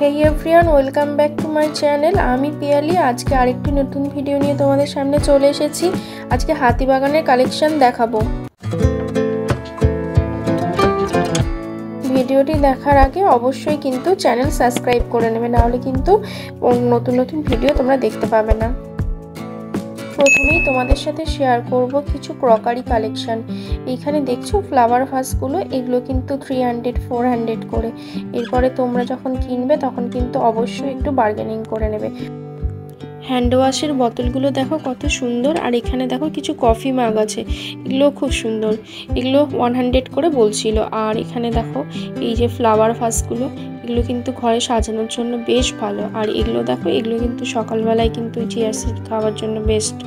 Hey everyone, welcome back to my channel. আমি পিয়ালি। আজকে আরেকটি নতুন ভিডিও নিয়ে তোমাদের সামনে চলে এসেছি। আজকে হাতিবাগানের কালেকশন দেখাবো। ভিডিওটি দেখার আগে অবশ্যই কিন্তু চ্যানেল সাবস্ক্রাইব করে নেবে, নাহলে কিন্তু নতুন নতুন ভিডিও তোমরা দেখতে পাবে না। প্রথমেই তোমাদের সাথে শেয়ার করব কিছু ক্রকারি কালেকশন। এইখানে দেখছো ফ্লাওয়ার ভাসগুলো, এগুলো কিন্তু 300-400 করে। এরপরে তোমরা যখন কিনবে তখন কিন্তু অবশ্যই একটু বার্গেনিং করে নেবে। হ্যান্ড ওয়াশের বোতলগুলো দেখো কত সুন্দর। আর এখানে দেখো কিছু কফি মাগ আছে, এগুলো খুব সুন্দর। এগুলো 100 করে বলছিল। আর এখানে দেখো এই যে ফ্লাওয়ার ভাসগুলো, এগুলো কিন্তু ঘরে সাজানোর জন্য বেশ ভালো। আর এগুলো দেখো, এগুলো কিন্তু সকালবেলায় কিন্তু চিয়া সিড খাওয়ার জন্য বেস্ট।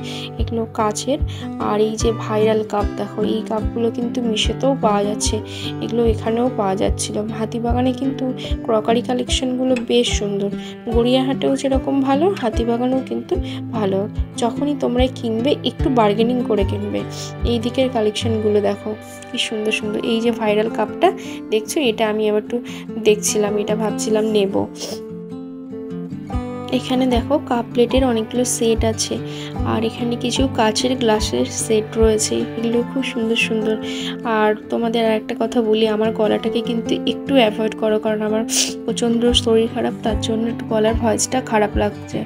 এগুলো কাচের। আর এই যে ভাইরাল কাপ দেখো, এই কাপগুলো কিন্তু মিশোতেও পাওয়া যাচ্ছে, এগুলো এখানেও পাওয়া যাচ্ছিল। হাতিবাগানে কিন্তু ক্রকারি কালেকশনগুলো বেশ সুন্দর। গড়িয়াহাটেও যেরকম ভালো, হাতিবাগানেও কিন্তু ভালো। যখনই তোমরা কিনবে একটু বার্গেনিং করে কিনবে। এই দিকের কালেকশনগুলো দেখো কি সুন্দর সুন্দর। এই যে ভাইরাল কাপটা দেখছো, এটা আমি আবার একটু দেখছিলাম, এটা ভাবছিলাম নেব। এখানে দেখো কাপ প্লেটের অনেকগুলো সেট আছে। আর এখানে কিছু কাচের গ্লাসের সেট রয়েছে, এগুলো খুব সুন্দর সুন্দর। আর তোমাদের আর একটা কথা বলি, আমার গলাটাকে কিন্তু একটু অ্যাভয়েড করো, কারণ আমার প্রচণ্ড শরীর খারাপ, তার জন্য একটু গলার ভয়েসটা খারাপ লাগছে।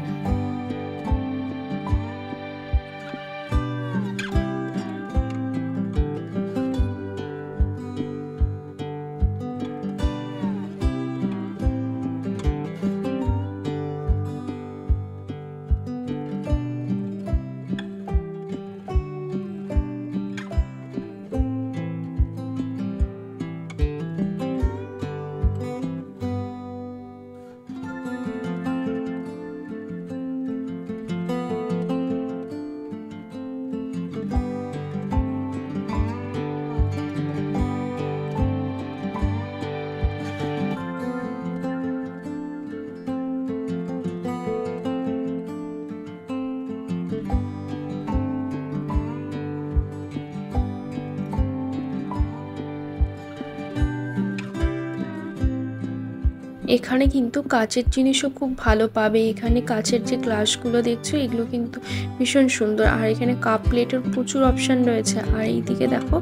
এখানে কিন্তু কাচের জিনিসও খুব ভালো পাবে। এখানে কাচের যে গ্লাসগুলো দেখছো, এগুলো কিন্তু ভীষণ সুন্দর। আর এখানে কাপ প্লেটের প্রচুর অপশান রয়েছে। আর এইদিকে দেখো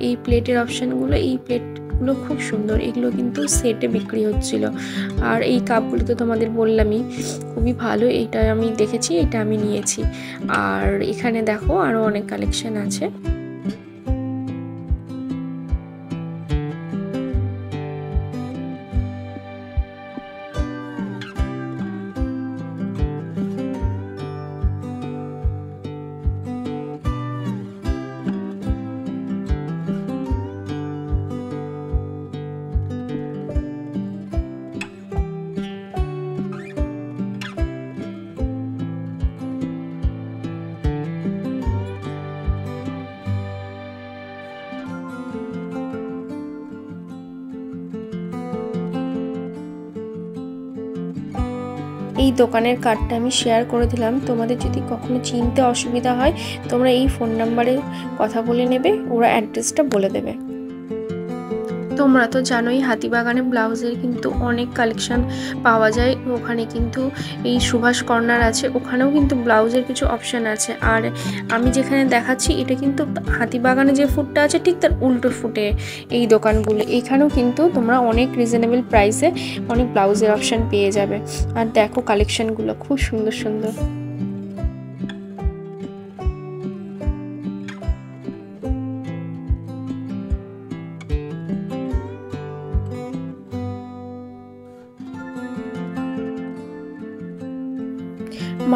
এই প্লেটের অপশানগুলো, এই প্লেটগুলো খুব সুন্দর, এগুলো কিন্তু সেটে বিক্রি হচ্ছিল। আর এই কাপগুলো তো তোমাদের বললামই খুবই ভালো, এইটা আমি দেখেছি, এটা আমি নিয়েছি। আর এখানে দেখো আরও অনেক কালেকশান আছে। এই দোকানের কার্ডটা আমি শেয়ার করে দিলাম। তোমাদের যদি কখনো চিনতে অসুবিধা হয়, তোমরা এই ফোন নাম্বারে কথা বলে নেবে, ওরা অ্যাড্রেসটা বলে দেবে। তোমরা তো জানোই হাতিবাগানে ব্লাউজের কিন্তু অনেক কালেকশন পাওয়া যায়। ওখানে কিন্তু এই সুভাষ কর্নার আছে, ওখানেও কিন্তু ব্লাউজের কিছু অপশান আছে। আর আমি যেখানে দেখাচ্ছি, এটা কিন্তু হাতিবাগানে যে ফুটটা আছে ঠিক তার উল্টো ফুটে এই দোকানগুলো। এখানেও কিন্তু তোমরা অনেক রিজনেবল প্রাইসে অনেক ব্লাউজের অপশান পেয়ে যাবে। আর দেখো কালেকশনগুলো খুব সুন্দর সুন্দর।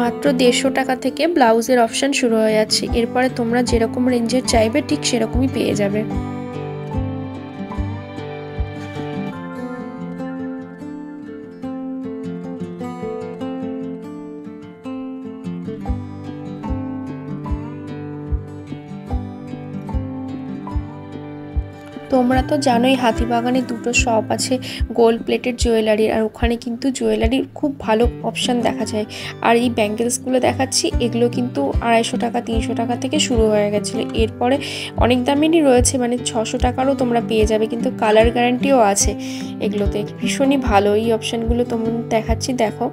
মাত্র 150 টাকা থেকে ব্লাউজের অপশান শুরু হয়ে যাচ্ছে। এরপরে তোমরা যেরকম রেঞ্জের চাইবে ঠিক সেরকমই পেয়ে যাবে। তোমরা তো জানোই হাতিবাগানে দুটো শপ আছে গোল্ড প্লেটেড জুয়েলারির, আর ওখানে কিন্তু জুয়েলারির খুব ভালো অপশান দেখা যায়। আর এই ব্যাঙ্গেলসগুলো দেখাচ্ছি, এগুলো কিন্তু 250 টাকা 300 টাকা থেকে শুরু হয়ে গেছিলো। এরপরে অনেক দামেরই রয়েছে, মানে 600 টাকারও তোমরা পেয়ে যাবে, কিন্তু কালার গ্যারান্টিও আছে এগুলোতে। ভীষণই ভালো এই অপশানগুলো তোমরা দেখাচ্ছি, দেখো।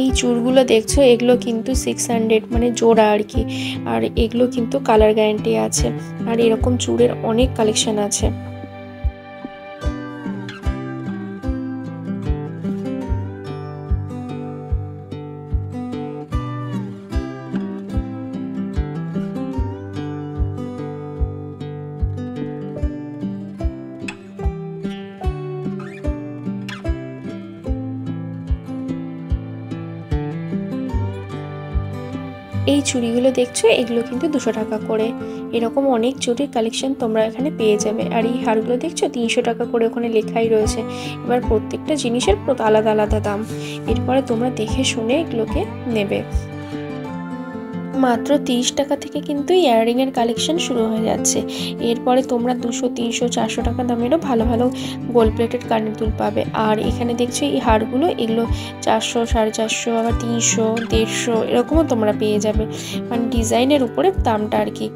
এই চুড়গুলো দেখছো, এগুলো কিন্তু 600 মানে জোড়া আর কি। আর এগুলো কিন্তু কালার গ্যারান্টি আছে। আর এরকম চুড়ের অনেক কালেকশন আছে। এই চুড়িগুলো দেখছো, এগুলো কিন্তু 200 টাকা করে। এরকম অনেক চুড়ির কালেকশন তোমরা এখানে পেয়ে যাবে। আর এই হারগুলো দেখছো 300 টাকা করে, ওখানে লেখাই রয়েছে। এবার প্রত্যেকটা জিনিসের আলাদা আলাদা দাম। এরপরে তোমরা দেখে শুনে এগুলোকে নেবে। মাত্র 30 টাকা থেকে কিন্তু ইয়াররিংয়ের কালেকশন শুরু হয়ে যাচ্ছে। এরপরে তোমরা 200, 300, 400 টাকা দামেরও ভালো ভালো গোল্ড প্লেটেড কানের দুল পাবে। আর এখানে দেখছো এই হারগুলো, এগুলো 400, 450, আবার 300, 150 এরকমও তোমরা পেয়ে যাবে, মানে ডিজাইনের উপরে দামটা আর কি।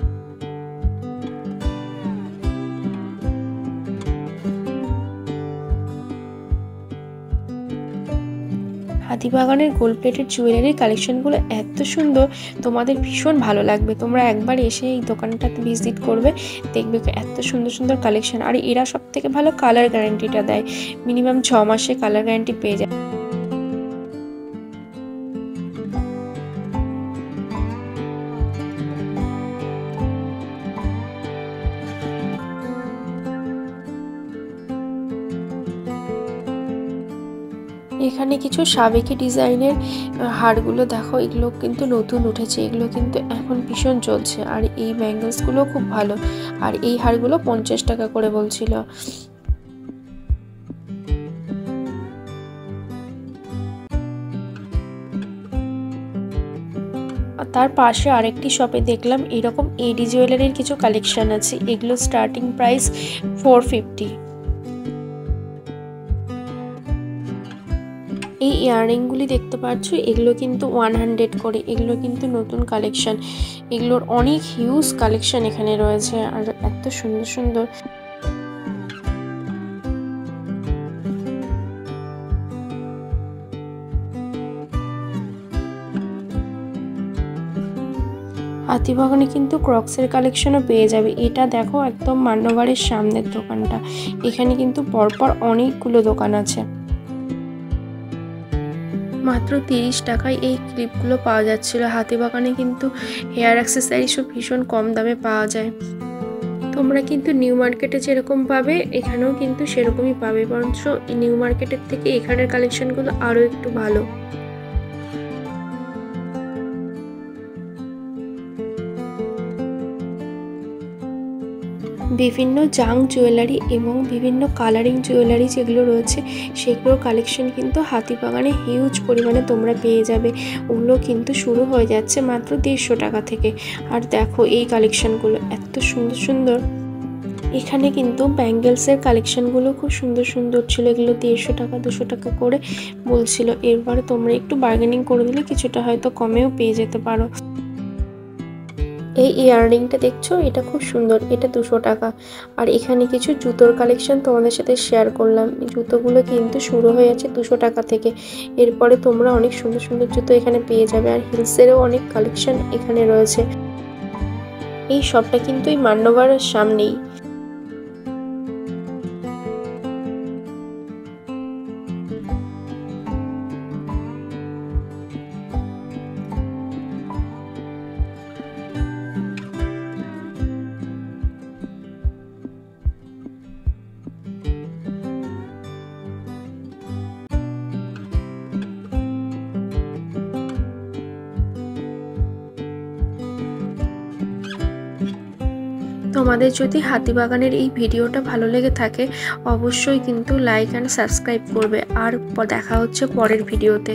হাতিবাগানের গোল্ড প্লেটেড জুয়েলারির কালেকশনগুলো এত সুন্দর, তোমাদের ভীষণ ভালো লাগবে। তোমরা একবার এসে এই দোকানটাতে ভিজিট করবে, দেখবে এত সুন্দর সুন্দর কালেকশন। আর এরা সব থেকে ভালো কালার গ্যারান্টিটা দেয়, মিনিমাম 6 মাসে কালার গ্যারান্টি পেয়ে যায়। এখানে কিছু সাবেকি ডিজাইনের হারগুলো দেখো, এগুলো কিন্তু নতুন উঠেছে, এগুলো কিন্তু এখন ভীষণ চলছে। আর এই ব্যাঙ্গেলসগুলো খুব ভালো। আর এই হারগুলো 50 টাকা করে বলছিল। তার পাশে আরেকটি শপে দেখলাম এরকম এডি জুয়েলারির কিছু কালেকশন আছে। এগুলো স্টার্টিং প্রাইস 450। এই ইয়াররিংগুলি দেখতে পাচ্ছ, এগুলো কিন্তু 100 করে। এগুলো কিন্তু নতুন কালেকশন, এগুলোর অনেক হিউজ কালেকশন এখানে রয়েছে। আর এত সুন্দর সুন্দর। হাতিবাগানে কিন্তু ক্রক্সের কালেকশনও পেয়ে যাবে। এটা দেখো একদম মান্যগড়ের সামনের দোকানটা। এখানে কিন্তু পরপর অনেকগুলো দোকান আছে। মাত্র 30 টাকায় এই ক্লিপগুলো পাওয়া যাচ্ছিল। হাতিবাগানে কিন্তু হেয়ার অ্যাক্সেসরিজও ভীষণ কম দামে পাওয়া যায়। তোমরা কিন্তু নিউ মার্কেটে যেরকম পাবে এখানেও কিন্তু সেরকমই পাবে, বরঞ্চ নিউ মার্কেটের থেকে এখানের কালেকশনগুলো আরও একটু ভালো। বিভিন্ন জাং জুয়েলারি এবং বিভিন্ন কালারিং জুয়েলারি যেগুলো রয়েছে, সেগুলোর কালেকশন কিন্তু হাতিবাগানে হিউজ পরিমাণে তোমরা পেয়ে যাবে। ওগুলো কিন্তু শুরু হয়ে যাচ্ছে মাত্র 150 টাকা থেকে। আর দেখো এই কালেকশনগুলো এত সুন্দর সুন্দর। এখানে কিন্তু ব্যাঙ্গেলসের কালেকশনগুলো খুব সুন্দর সুন্দর ছিল। এগুলো 150 টাকা 200 টাকা করে বলছিল। এরপরে তোমরা একটু বার্গেনিং করে দিলে কিছুটা হয়তো কমেও পেয়ে যেতে পারো। এই ইয়াররিংটা দেখছো, এটা খুব সুন্দর, এটা 200 টাকা। আর এখানে কিছু জুতোর কালেকশন তোমাদের সাথে শেয়ার করলাম। জুতোগুলো কিন্তু শুরু হয়ে যাচ্ছে 200 টাকা থেকে। এরপরে তোমরা অনেক সুন্দর সুন্দর জুতো এখানে পেয়ে যাবে। আর হিলসেরও অনেক কালেকশন এখানে রয়েছে। এই শপটা কিন্তু এই মান্যগড়ের সামনেই। তোমাদের যদি হাতিবাগানের এই ভিডিওটা ভালো লেগে থাকে, অবশ্যই কিন্তু লাইক অ্যান্ড সাবস্ক্রাইব করবে। আর দেখা হচ্ছে পরের ভিডিওতে।